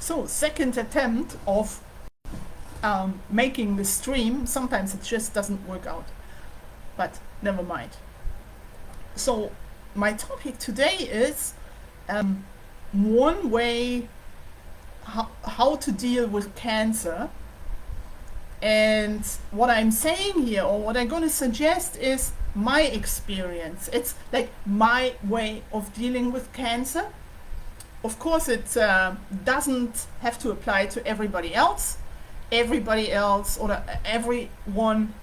So, second attempt of making the stream. Sometimes it just doesn't work out, but never mind. So, my topic today is one way how to deal with cancer. And what I'm saying here, or what I'm going to suggest, is my experience. It's like my way of dealing with cancer. Of course, it doesn't have to apply to everybody else. Everybody else, or everyone,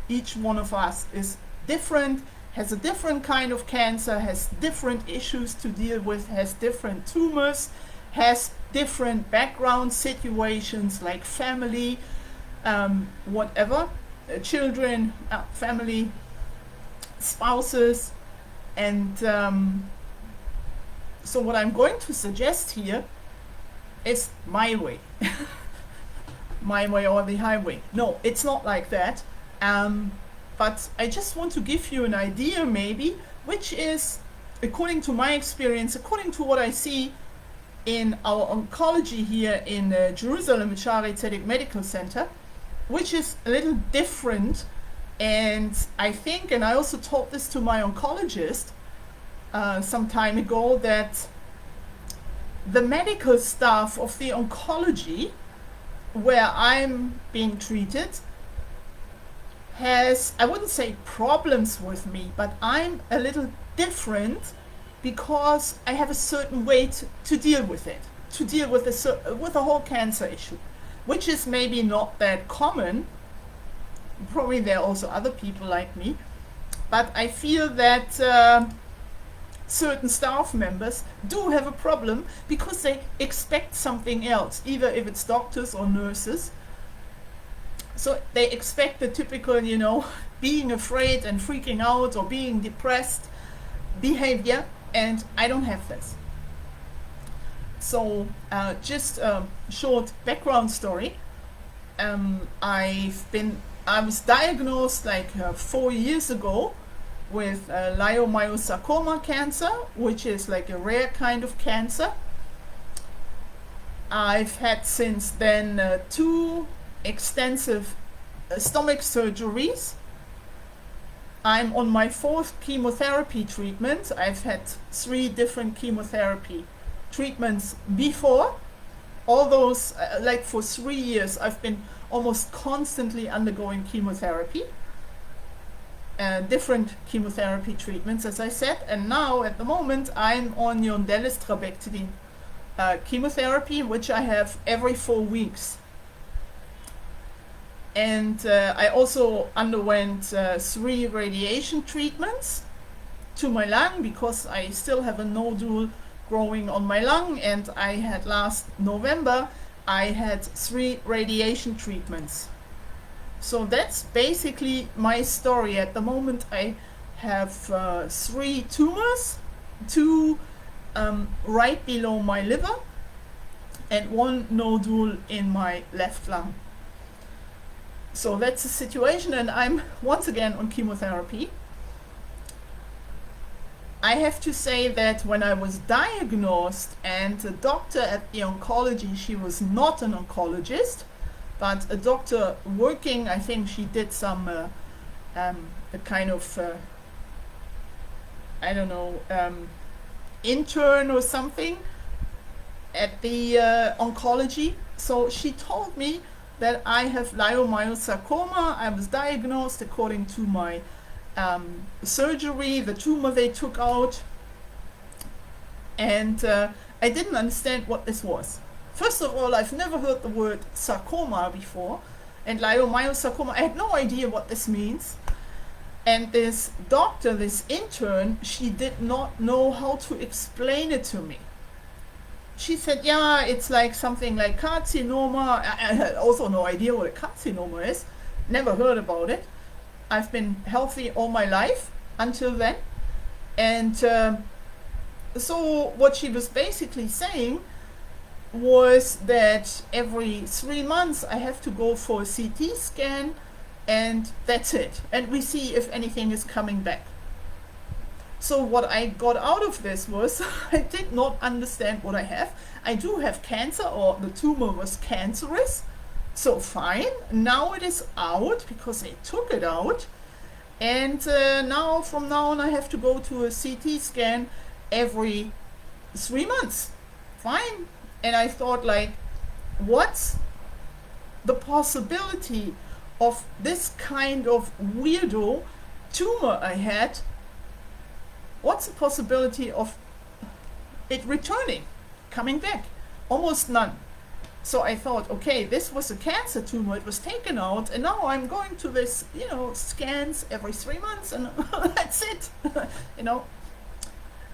each one of us is different, has a different kind of cancer, has different issues to deal with, has different tumors, has different background situations like family, whatever, children, family, spouses, and so what I'm going to suggest here is my way. My way or the highway. No, it's not like that. But I just want to give you an idea, maybe, which is, according to my experience, according to what I see in our oncology here in Jerusalem, Shari Tzedek Medical Center, which is a little different. And I think, and I also taught this to my oncologist some time ago, that the medical staff of the oncology where I'm being treated has, I wouldn't say problems with me, but I'm a little different because I have a certain way to deal with it, to deal with the whole cancer issue, which is maybe not that common. Probably there are also other people like me, but I feel that certain staff members do have a problem because they expect something else, either if it's doctors or nurses. So they expect the typical, being afraid and freaking out or being depressed behavior, and I don't have this. So just a short background story. I was diagnosed like 4 years ago with leiomyosarcoma cancer, which is like a rare kind of cancer. I've had since then 2 extensive stomach surgeries. I'm on my 4th chemotherapy treatment. I've had 3 different chemotherapy treatments before. All those, like for 3 years, I've been almost constantly undergoing chemotherapy. Different chemotherapy treatments, as I said, and now at the moment I'm on Yondelis trabectedin chemotherapy, which I have every 4 weeks. And I also underwent 3 radiation treatments to my lung because I still have a nodule growing on my lung, and I had last November I had 3 radiation treatments. So that's basically my story. At the moment I have 3 tumors, 2 right below my liver and 1 nodule in my left lung. So that's the situation, and I'm once again on chemotherapy. I have to say that when I was diagnosed, and the doctor at the oncology, she was not an oncologist, but a doctor working, I think she did some a kind of intern or something at the oncology. So she told me that I have leiomyosarcoma. I was diagnosed according to my surgery, the tumor they took out, and I didn't understand what this was. First of all, I've never heard the word sarcoma before, and leiomyosarcoma, I had no idea what this means. And this doctor, this intern, she did not know how to explain it to me. She said, yeah, it's like something like carcinoma. I had also no idea what a carcinoma is, never heard about it. I've been healthy all my life until then. And so what she was basically saying was that every 3 months I have to go for a CT scan, and that's it. And we see if anything is coming back. So what I got out of this was I did not understand what I have. I do have cancer, or the tumor was cancerous. So fine, now it is out because they took it out. And now, from now on, I have to go to a CT scan every 3 months. Fine. And I thought, like, what's the possibility of this kind of weirdo tumor I had? What's the possibility of it returning, coming back? Almost none. So I thought, okay, this was a cancer tumor, it was taken out, and now I'm going to this, scans every 3 months, and that's it,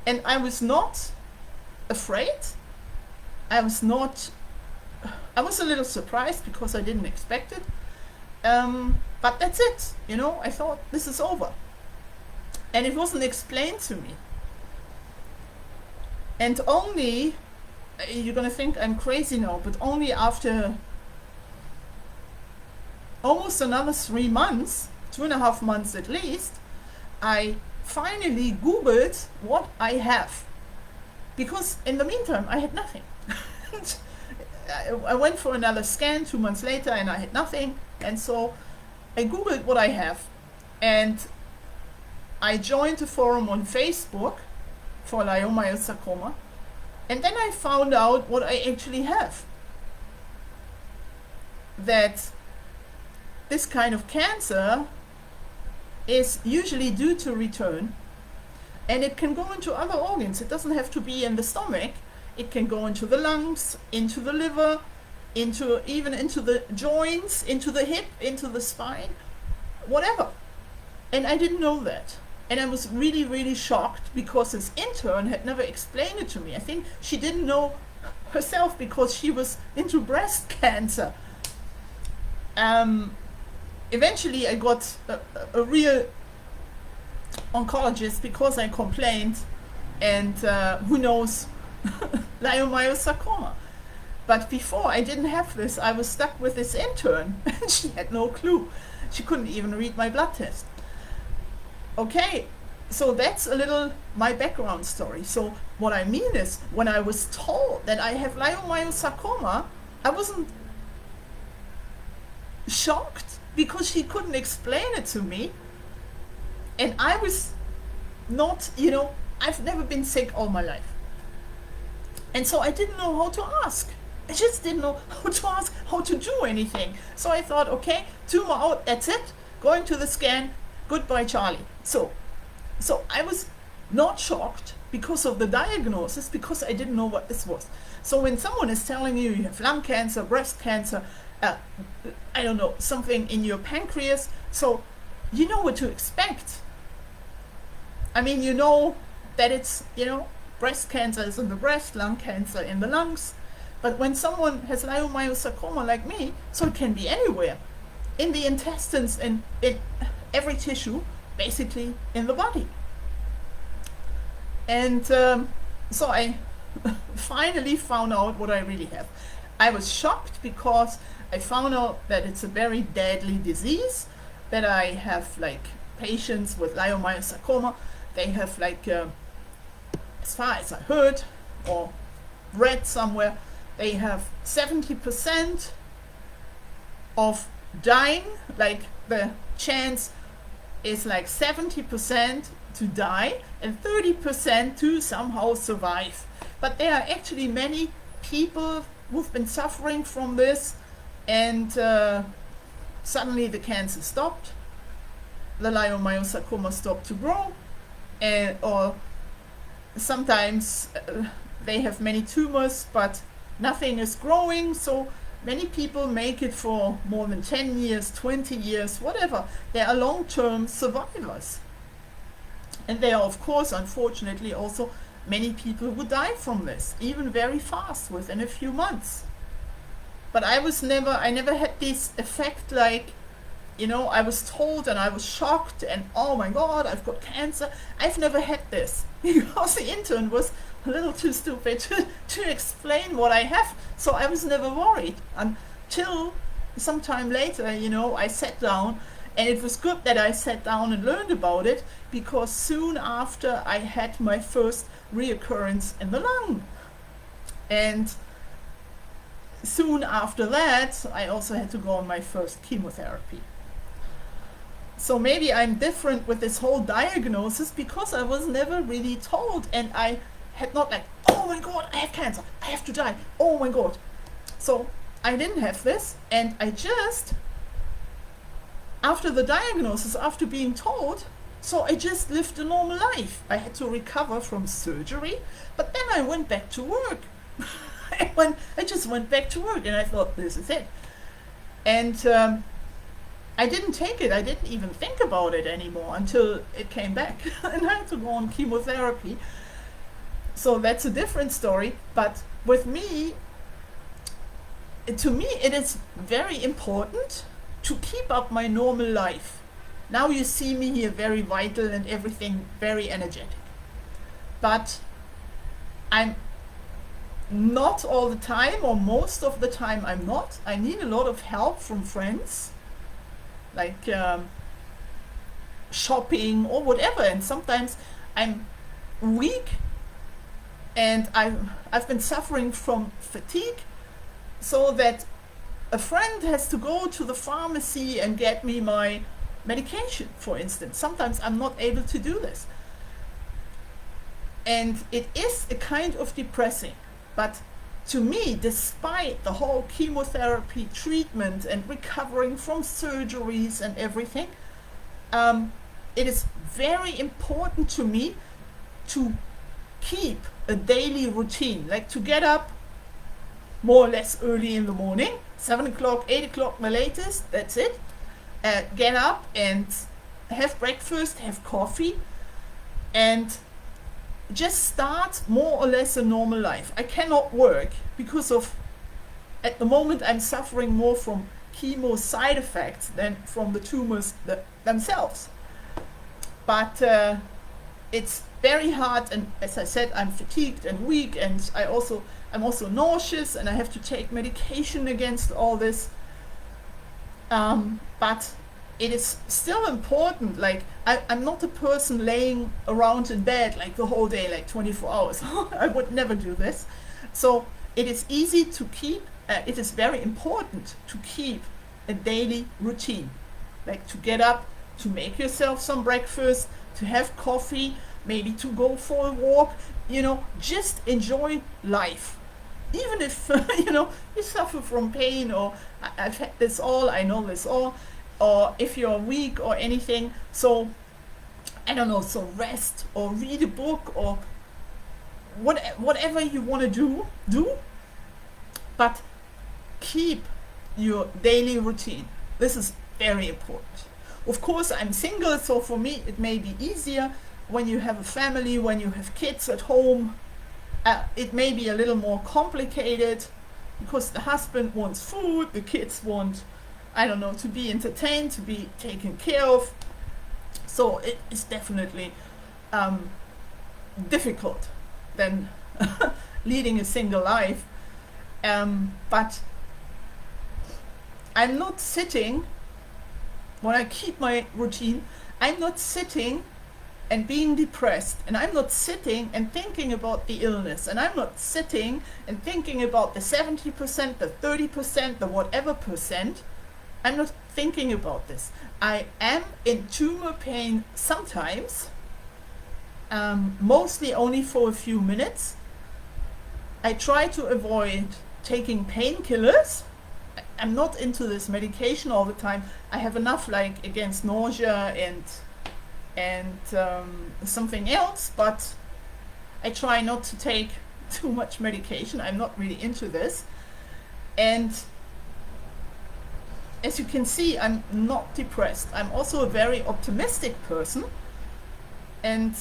And I was not afraid. I was a little surprised because I didn't expect it. But that's it, I thought this is over. And it wasn't explained to me. And only, you're gonna think I'm crazy now, but only after almost another 3 months, 2.5 months at least, I finally Googled what I have. Because in the meantime, I had nothing. I went for another scan 2 months later and I had nothing. And so I Googled what I have. And I joined a forum on Facebook for leiomyosarcoma, and then I found out what I actually have. That this kind of cancer is usually due to return, and it can go into other organs. It doesn't have to be in the stomach. It can go into the lungs, into the liver, even into the joints, into the hip, into the spine, whatever. And I didn't know that. And I was really, really shocked because this intern had never explained it to me. I think she didn't know herself because she was into breast cancer. Eventually I got a real oncologist because I complained, and who knows, leiomyosarcoma. But before I didn't have this, I was stuck with this intern and she had no clue. She couldn't even read my blood test. Okay, so that's a little my background story. So what I mean is, when I was told that I have leiomyosarcoma, I wasn't shocked because she couldn't explain it to me. And I was not, I've never been sick all my life. And so I didn't know how to ask. I just didn't know how to ask, how to do anything. So I thought, okay, tumor out, that's it. Going to the scan, goodbye Charlie. So I was not shocked because of the diagnosis, because I didn't know what this was. So when someone is telling you you have lung cancer, breast cancer, I don't know, something in your pancreas, so you know what to expect. I mean, you know that it's, breast cancer is in the breast, lung cancer in the lungs. But when someone has leiomyosarcoma like me, so it can be anywhere, in the intestines and in every tissue, basically in the body. And so I finally found out what I really have. I was shocked because I found out that it's a very deadly disease, that I have like patients with leiomyosarcoma, they have like, as far as I heard or read somewhere, they have 70% of dying, like the chance is like 70% to die and 30% to somehow survive. But there are actually many people who've been suffering from this, and suddenly the cancer stopped, the leiomyosarcoma stopped to grow, or sometimes they have many tumors but nothing is growing, so many people make it for more than 10 years, 20 years, whatever. They are long-term survivors. And there are, of course, unfortunately, also many people who die from this, even very fast, within a few months. But I never had this effect like, I was told and I was shocked and oh my God, I've got cancer. I've never had this because the intern was a little too stupid to explain what I have. So I was never worried until sometime later, I sat down And it was good that I sat down and learned about it, because soon after I had my first reoccurrence in the lung. And soon after that, I also had to go on my first chemotherapy. So maybe I'm different with this whole diagnosis because I was never really told, and I had not like, oh my God, I have cancer, I have to die, oh my God. So I didn't have this, and I just, after the diagnosis, after being told, so I just lived a normal life. I had to recover from surgery, but then I went back to work. I just went back to work, and I thought, this is it. And I didn't take it. I didn't even think about it anymore until it came back, and I had to go on chemotherapy. So that's a different story. But with me, to me, it is very important to keep up my normal life. Now you see me here very vital and everything very energetic. But I'm not all the time, or most of the time I'm not. I need a lot of help from friends, like shopping or whatever. And sometimes I'm weak, and I've been suffering from fatigue, so that a friend has to go to the pharmacy and get me my medication, for instance. Sometimes I'm not able to do this. And it is a kind of depressing. But to me, despite the whole chemotherapy treatment and recovering from surgeries and everything, it is very important to me to keep a daily routine, like to get up more or less early in the morning, 7 o'clock, 8 o'clock the latest, that's it. Get up and have breakfast, have coffee, and just start more or less a normal life. I cannot work because of, at the moment, I'm suffering more from chemo side effects than from the tumors themselves. But it's very hard, and as I said, I'm fatigued and weak, and I'm also nauseous, and I have to take medication against all this. But it is still important. Like I'm not a person laying around in bed like the whole day, like 24 hours. I would never do this. So it is easy to keep, it is very important to keep a daily routine, like to get up, to make yourself some breakfast, to have coffee, maybe to go for a walk, just enjoy life. Even if, you suffer from pain, or I've had this all, I know this all, or if you're weak or anything. So, I don't know, so rest or read a book or whatever you want to do, but keep your daily routine. This is very important. Of course, I'm single, so for me it may be easier. When you have a family, when you have kids at home, it may be a little more complicated, because the husband wants food, the kids want, I don't know, to be entertained, to be taken care of. So it is definitely difficult than leading a single life. But I'm not sitting, when I keep my routine, I'm not sitting and being depressed, and I'm not sitting and thinking about the illness, and I'm not sitting and thinking about the 70%, the 30%, the whatever percent. I'm not thinking about this. I am in tumor pain sometimes, mostly only for a few minutes. I try to avoid taking painkillers. I'm not into this medication all the time. I have enough, like against nausea and something else, but I try not to take too much medication. I'm not really into this. And as you can see, I'm not depressed. I'm also a very optimistic person. And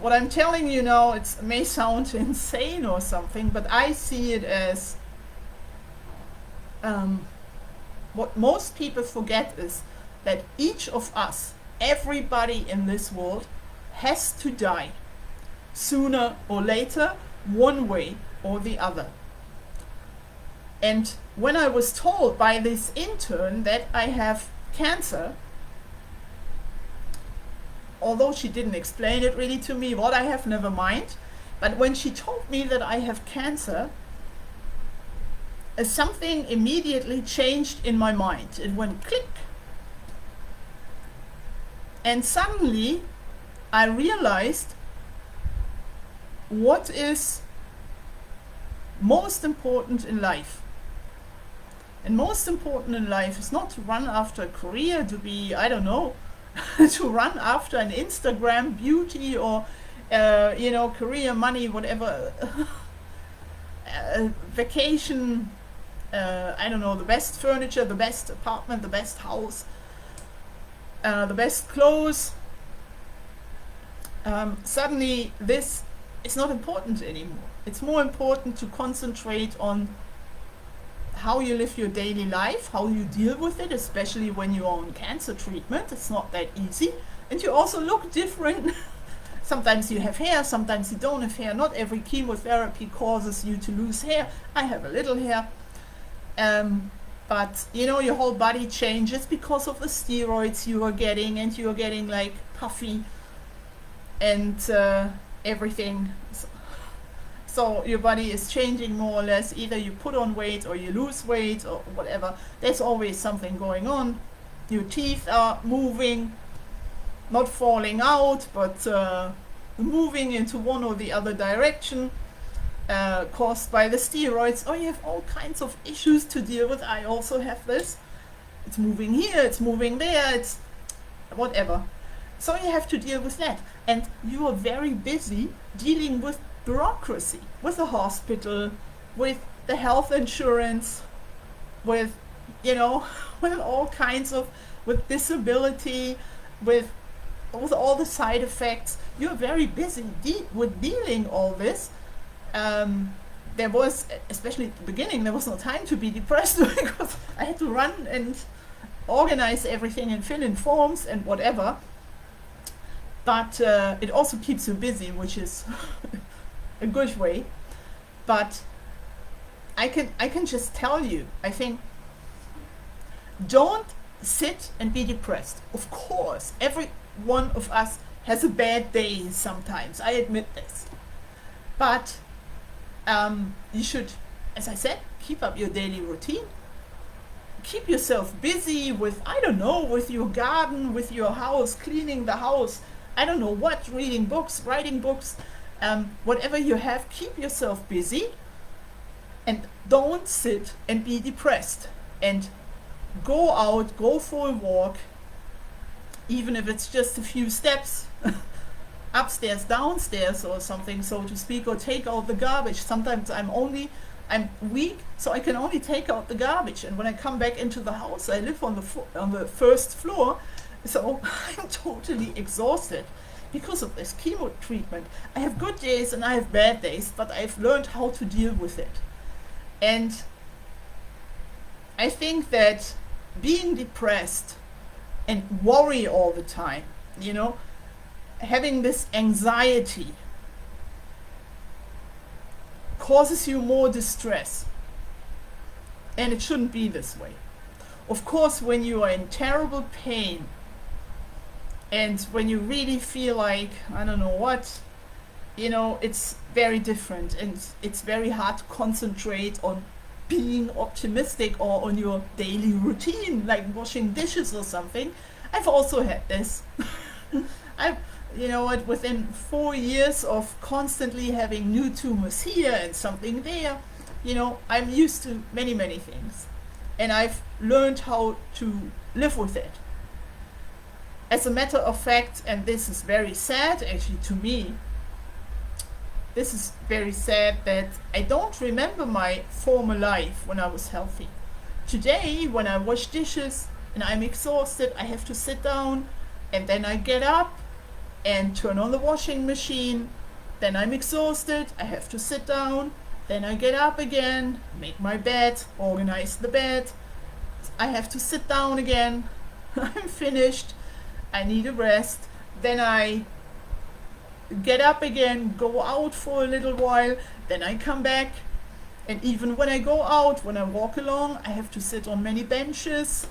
what I'm telling you now, it may sound insane or something, but I see it as what most people forget is that each of us, everybody in this world, has to die sooner or later, one way or the other. And when I was told by this intern that I have cancer, although she didn't explain it really to me, what I have, never mind. But when she told me that I have cancer, something immediately changed in my mind. It went click. And suddenly I realized what is most important in life. And most important in life is not to run after a career, to be, I don't know, to run after an Instagram beauty or, career, money, whatever, vacation, I don't know, the best furniture, the best apartment, the best house, the best clothes. Suddenly this is not important anymore. It's more important to concentrate on how you live your daily life, how you deal with it, especially when you're on cancer treatment. It's not that easy. And you also look different. Sometimes you have hair, sometimes you don't have hair. Not every chemotherapy causes you to lose hair. I have a little hair. But your whole body changes because of the steroids you are getting, and you are getting like puffy and everything. So your body is changing more or less. Either you put on weight or you lose weight or whatever. There's always something going on. Your teeth are moving, not falling out, but moving into one or the other direction, caused by the steroids. Or you have all kinds of issues to deal with. I also have this. It's moving here, it's moving there, it's whatever. So you have to deal with that. And you are very busy dealing with bureaucracy, with the hospital, with the health insurance, with with all kinds of, with disability, with all the side effects. You're very busy with dealing all this. There was, especially at the beginning, there was no time to be depressed because I had to run and organize everything and fill in forms and whatever. But it also keeps you busy, which is a good way. But I can just tell you, I think, don't sit and be depressed. Of course, every one of us has a bad day sometimes. I admit this. But you should, as I said, keep up your daily routine. Keep yourself busy with, I don't know, with your garden, with your house, cleaning the house, I don't know what, reading books, writing books, whatever you have, keep yourself busy and don't sit and be depressed. And go out, go for a walk, even if it's just a few steps, upstairs, downstairs or something, so to speak, or take out the garbage. Sometimes I'm weak, so I can only take out the garbage. And when I come back into the house, I live on the first floor, so I'm totally exhausted because of this chemo treatment. I have good days and I have bad days, but I've learned how to deal with it. And I think that being depressed and worry all the time, having this anxiety, causes you more distress. And it shouldn't be this way. Of course, when you are in terrible pain and when you really feel like, I don't know what, it's very different, and it's very hard to concentrate on being optimistic or on your daily routine, like washing dishes or something. I've also had this. Within 4 years of constantly having new tumors here and something there, I'm used to many, many things. And I've learned how to live with it. As a matter of fact, and this is very sad actually to me, this is very sad that I don't remember my former life when I was healthy. Today, when I wash dishes and I'm exhausted, I have to sit down and then I get up and turn on the washing machine. Then I'm exhausted, I have to sit down, then I get up again, make my bed, organize the bed. I have to sit down again. I'm finished, I need a rest. Then I get up again, go out for a little while, then I come back. And even when I go out, when I walk along, I have to sit on many benches.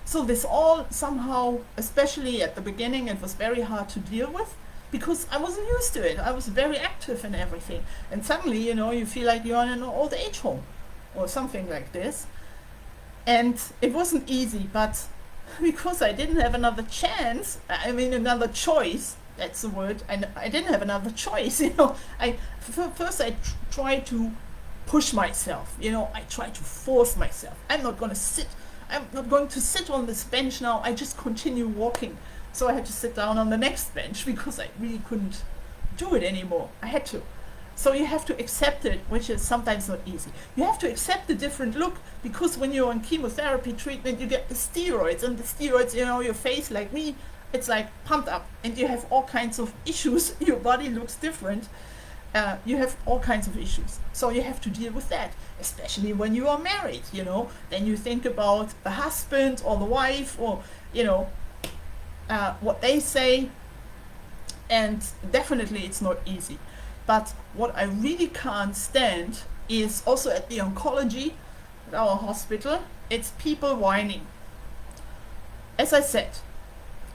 So this all somehow, especially at the beginning, it was very hard to deal with because I wasn't used to it. I was very active in everything. And suddenly, you feel like you're in an old age home or something like this. And it wasn't easy, but because I didn't have another chance, another choice, that's the word, I didn't have another choice, First I tried to push myself, I tried to force myself. I'm not going to sit on this bench now, I just continue walking. So I had to sit down on the next bench because I really couldn't do it anymore. I had to. So you have to accept it, which is sometimes not easy. You have to accept the different look because when you're on chemotherapy treatment, you get the steroids, and the steroids, your face, like me, it's like pumped up, and you have all kinds of issues. Your body looks different. You have all kinds of issues. So you have to deal with that, especially when you are married, Then you think about the husband or the wife or, what they say, and definitely it's not easy. But what I really can't stand is also at the oncology, at our hospital, it's people whining. As I said,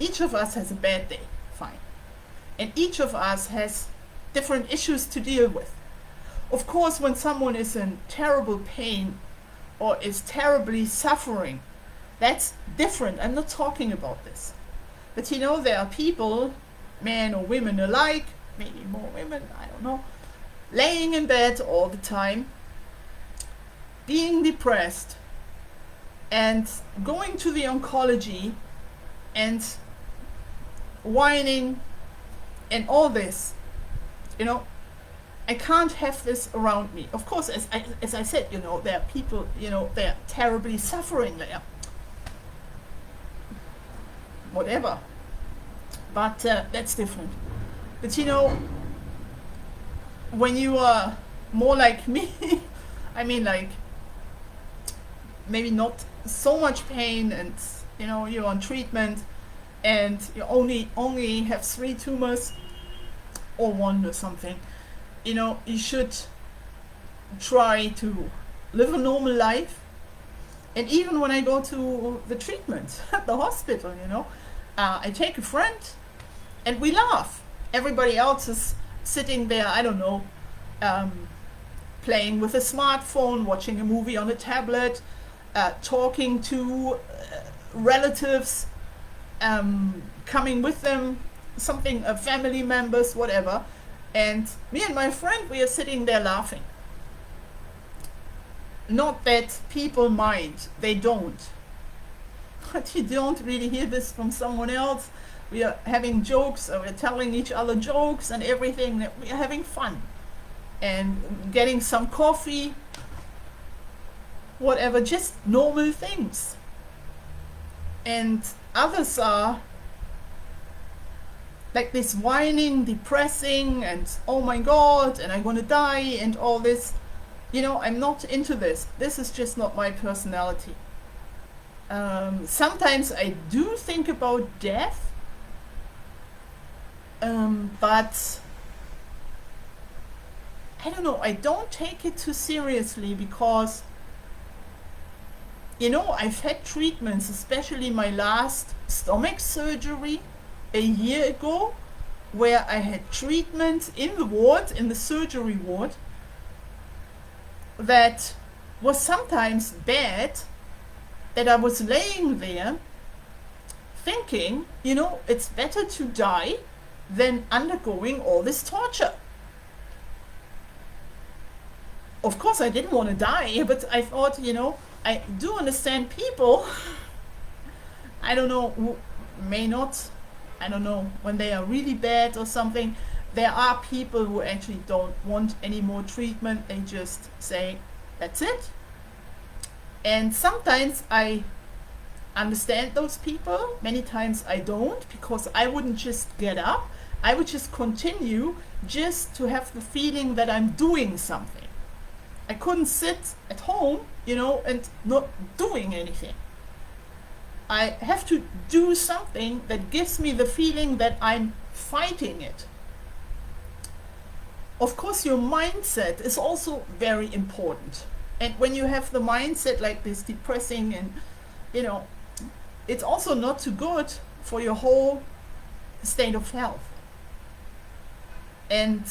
each of us has a bad day, fine. And each of us has different issues to deal with. Of course, when someone is in terrible pain or is terribly suffering, that's different. I'm not talking about this. But there are people, men or women alike, maybe more women, I don't know, laying in bed all the time, being depressed, and going to the oncology and whining and all this. I can't have this around me. Of course, as I said, there are people, they're terribly suffering there. Whatever. But that's different. But when you are more like me, like maybe not so much pain, and you're on treatment, and you only have 3 tumors or 1 or something, you should try to live a normal life. And even when I go to the treatment at the hospital, I take a friend and we laugh. Everybody else is sitting there, I don't know, playing with a smartphone, watching a movie on a tablet, talking to relatives, coming with them, family members, whatever. And me and my friend, we are sitting there laughing. Not that people mind, they don't. But you don't really hear this from someone else. We are having jokes, we're telling each other jokes and everything. We are having fun and getting some coffee, whatever, just normal things. And others are like this whining, depressing, and oh my God, and I'm gonna die, and all this. I'm not into this. This is just not my personality. Sometimes I do think about death, but I don't know, I don't take it too seriously because I've had treatments, especially my last stomach surgery a year ago, where I had treatment in the ward, in the surgery ward, that was sometimes bad, that I was laying there thinking, it's better to die than undergoing all this torture. Of course, I didn't want to die, but I thought, I do understand people, I don't know, who may not, I don't know, when they are really bad or something, there are people who actually don't want any more treatment. They just say, that's it. And sometimes I understand those people. Many times I don't, because I wouldn't just get up. I would just continue just to have the feeling that I'm doing something. I couldn't sit at home, and not doing anything. I have to do something that gives me the feeling that I'm fighting it. Of course, your mindset is also very important. And when you have the mindset like this, depressing and, it's also not too good for your whole state of health. And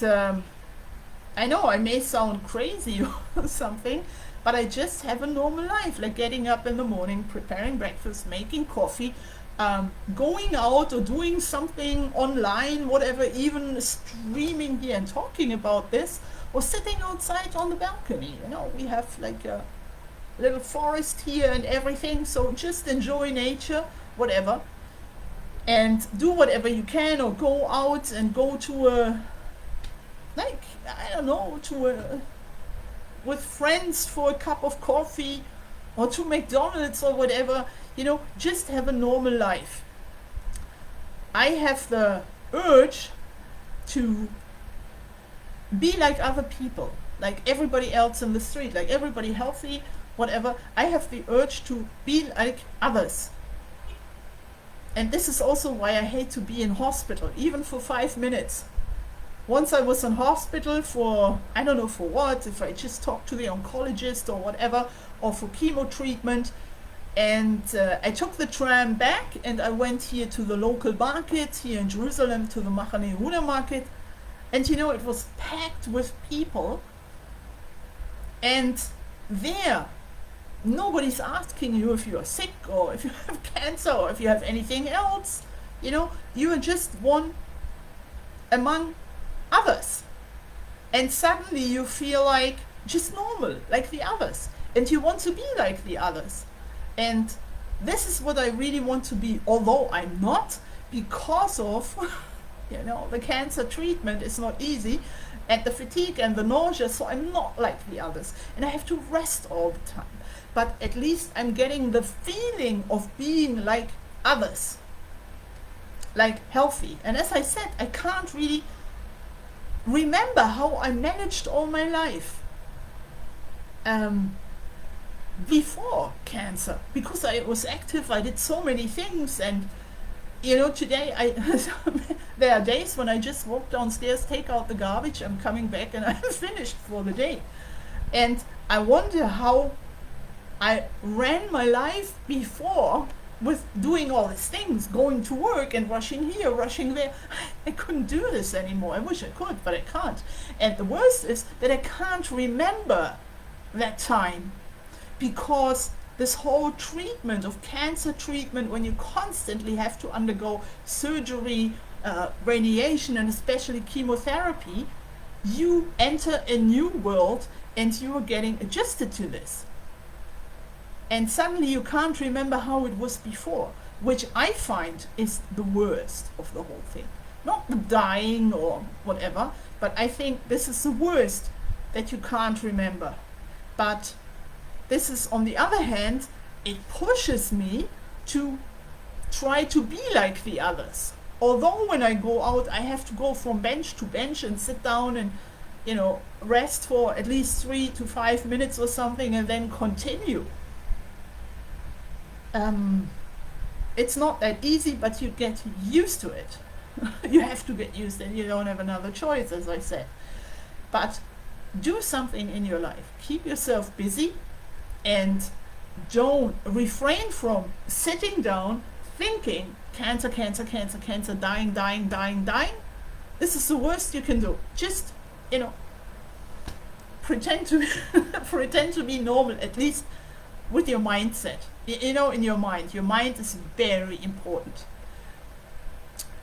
I know I may sound crazy or something, but I just have a normal life, like getting up in the morning, preparing breakfast, making coffee, going out or doing something online, whatever, even streaming here and talking about this, or sitting outside on the balcony. You know, we have like a little forest here and everything, so just enjoy nature, whatever, and do whatever you can, or go out and go to a, like, I don't know, to a, with friends for a cup of coffee, or to McDonald's or whatever, you know, just have a normal life. I have the urge to be like other people, like everybody else in the street, like everybody healthy, whatever. I have the urge to be like others. And this is also why I hate to be in hospital, even for 5 minutes. Once I was in hospital for, I don't know for what, if I just talked to the oncologist or whatever, or for chemo treatment, and I took the tram back and I went here to the local market here in Jerusalem, to the Machane Yehuda market, and you know, it was packed with people, and there nobody's asking you if you are sick or if you have cancer or if you have anything else. You know, you are just one among others, and suddenly you feel like just normal, like the others, and you want to be like the others. And this is what I really want to be, although I'm not, because of you know, the cancer treatment is not easy, and the fatigue and the nausea, so I'm not like the others, and I have to rest all the time. But at least I'm getting the feeling of being like others, like healthy. And as I said, I can't really remember how I managed all my life before cancer, because I was active, I did so many things, and you know, today there are days when I just walk downstairs, take out the garbage, I'm coming back and I'm finished for the day. And I wonder how I ran my life before with doing all these things, going to work and rushing here, rushing there. I couldn't do this anymore. I wish I could, but I can't. And the worst is that I can't remember that time, because this whole treatment of cancer treatment, when you constantly have to undergo surgery, radiation, and especially chemotherapy, you enter a new world and you are getting adjusted to this. And suddenly you can't remember how it was before, which I find is the worst of the whole thing. Not the dying or whatever, but I think this is the worst, that you can't remember. But this is, on the other hand, it pushes me to try to be like the others. Although when I go out, I have to go from bench to bench and sit down and, you know, rest for at least 3 to 5 minutes or something and then continue. It's not that easy, but you get used to it. You have to get used, and you don't have another choice, as I said. But do something in your life. Keep yourself busy, and don't refrain from sitting down thinking cancer, cancer, cancer, cancer, dying, dying, dying, dying. This is the worst you can do. Just, you know, pretend to be normal, at least with your mindset. You know, in your mind. Your mind is very important.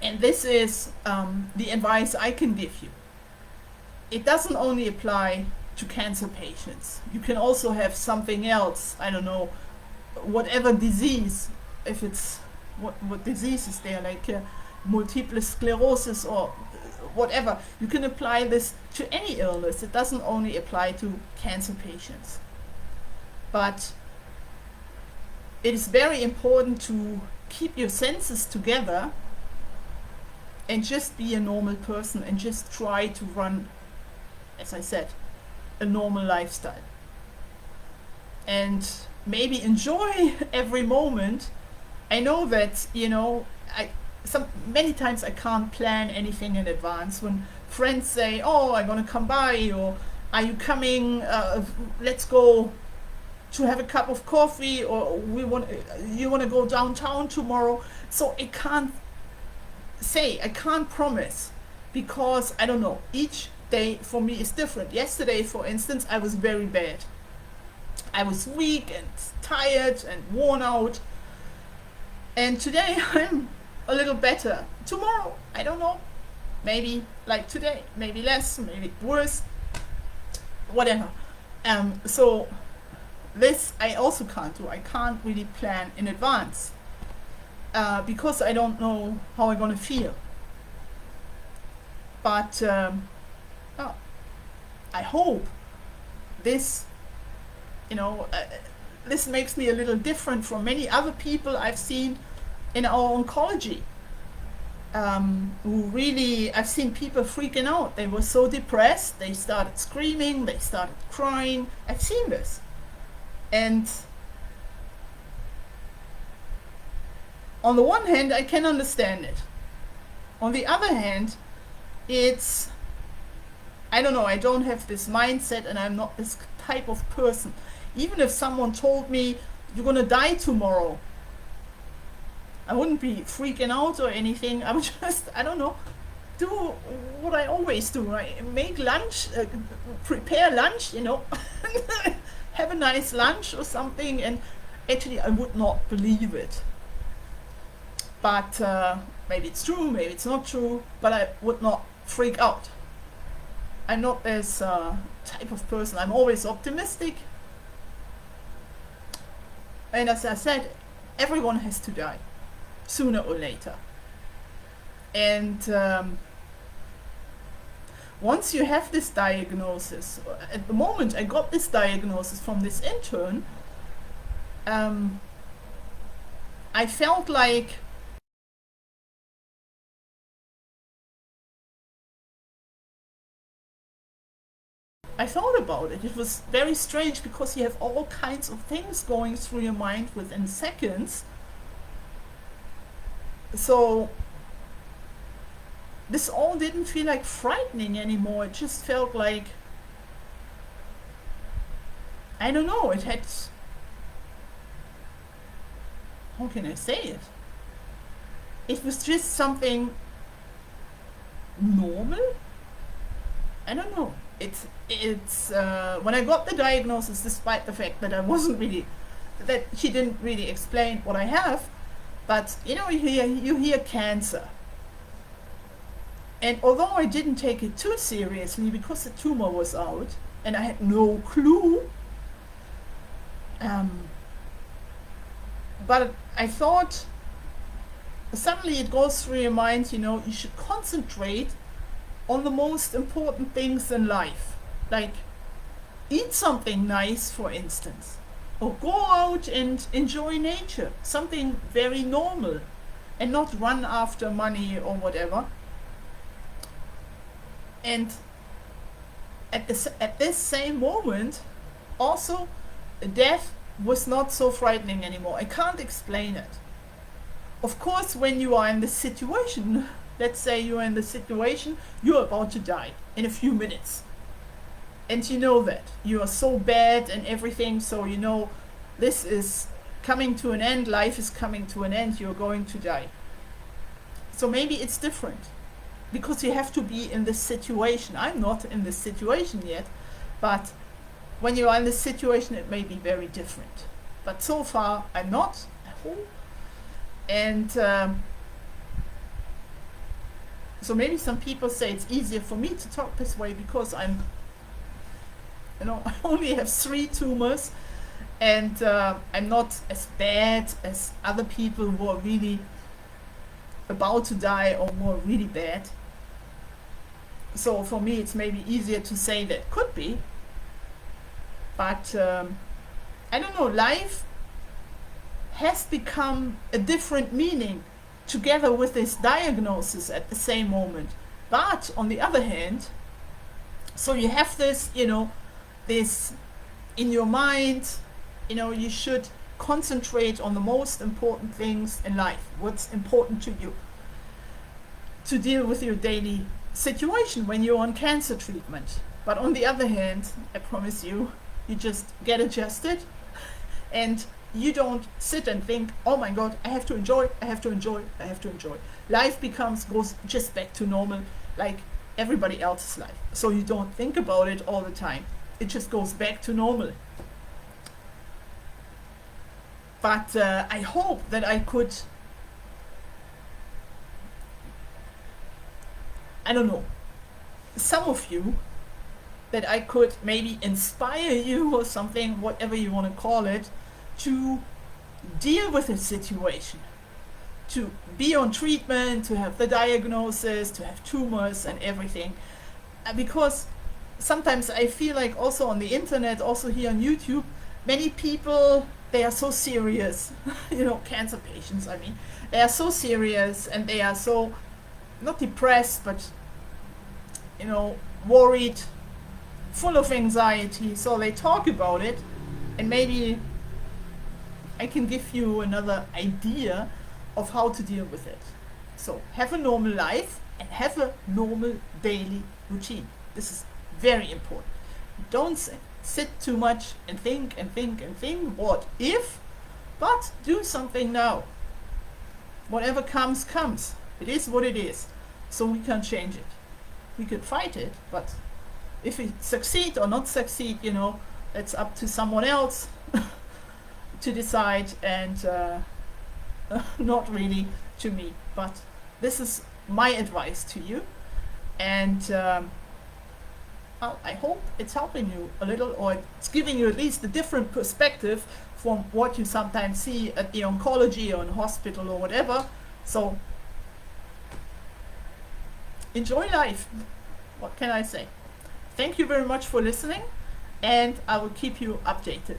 And this is the advice I can give you. It doesn't only apply to cancer patients. You can also have something else, I don't know, whatever disease, if it's, what disease is there, like multiple sclerosis or whatever. You can apply this to any illness. It doesn't only apply to cancer patients. But it is very important to keep your senses together and just be a normal person and just try to run, as I said, a normal lifestyle. And maybe enjoy every moment. I know that, you know, many times I can't plan anything in advance. When friends say, oh, I'm gonna come by, or are you coming, let's go to have a cup of coffee, or you want to go downtown tomorrow. So I can't say, I can't promise, because I don't know, each day for me is different. Yesterday, for instance, I was very bad. I was weak and tired and worn out, and today I'm a little better. Tomorrow, I don't know, maybe like today, maybe less, maybe worse, whatever. So this I also can't do. I can't really plan in advance, because I don't know how I'm gonna feel. But oh, I hope this, this makes me a little different from many other people I've seen in our oncology. Who really, I've seen people freaking out. They were so depressed, they started screaming, they started crying. I've seen this. And on the one hand, I can understand it. On the other hand, it's, I don't know, I don't have this mindset, and I'm not this type of person. Even if someone told me, you're gonna die tomorrow, I wouldn't be freaking out or anything. I would just, I don't know, do what I always do. I make lunch, prepare lunch, have a nice lunch or something, and actually I would not believe it. But maybe it's true, maybe it's not true, but I would not freak out. I'm not this type of person. I'm always optimistic. And as I said, everyone has to die, sooner or later. And once you have this diagnosis, at the moment I got this diagnosis from this intern, I felt like I thought about it. It was very strange, because you have all kinds of things going through your mind within seconds. So this all didn't feel like frightening anymore. It just felt like, I don't know, it had, how can I say it? It was just something normal? I don't know. It's when I got the diagnosis, despite the fact that that she didn't really explain what I have, but you hear cancer. And although I didn't take it too seriously, because the tumor was out and I had no clue, but I thought, suddenly it goes through your mind, you should concentrate on the most important things in life. Like, eat something nice, for instance, or go out and enjoy nature, something very normal, and not run after money or whatever. And at this same moment, also, death was not so frightening anymore. I can't explain it. Of course, when you are in this situation, let's say you're in the situation, you're about to die in a few minutes. And you know that. You are so bad and everything, so this is coming to an end, life is coming to an end, you're going to die. So maybe it's different, because you have to be in this situation. I'm not in this situation yet, but when you are in this situation, it may be very different. But so far, I'm not, I hope. And so maybe some people say it's easier for me to talk this way, because I only have 3 tumors, and I'm not as bad as other people who are really about to die or who are really bad. So for me, it's maybe easier to say that. Could be. But I don't know, life has become a different meaning together with this diagnosis at the same moment. But on the other hand, so you have this, this in your mind, you should concentrate on the most important things in life, what's important to you, to deal with your daily situation when you're on cancer treatment. But on the other hand, I promise you, you just get adjusted and you don't sit and think, oh my god, I have to enjoy, I have to enjoy, I have to enjoy. Life goes just back to normal, like everybody else's life. So you don't think about it all the time. It just goes back to normal. But I hope that I could, I don't know, some of you, that I could maybe inspire you or something, whatever you want to call it, to deal with the situation, to be on treatment, to have the diagnosis, to have tumors and everything. Because sometimes I feel like also on the internet, also here on YouTube, many people, they are so serious, you know, cancer patients, I mean, they are so serious and they are so, not depressed, but, you know, worried, full of anxiety. So they talk about it, and maybe I can give you another idea of how to deal with it. So have a normal life and have a normal daily routine. This is very important. Don't sit too much and think and think and think what if, but do something now. Whatever comes, comes. It is what it is. So we can't change it. We could fight it, but if we succeed or not succeed, you know, it's up to someone else to decide, and not really to me. But this is my advice to you, and I hope it's helping you a little, or it's giving you at least a different perspective from what you sometimes see at the oncology or in hospital or whatever. So enjoy life. What can I say? Thank you very much for listening, and I will keep you updated.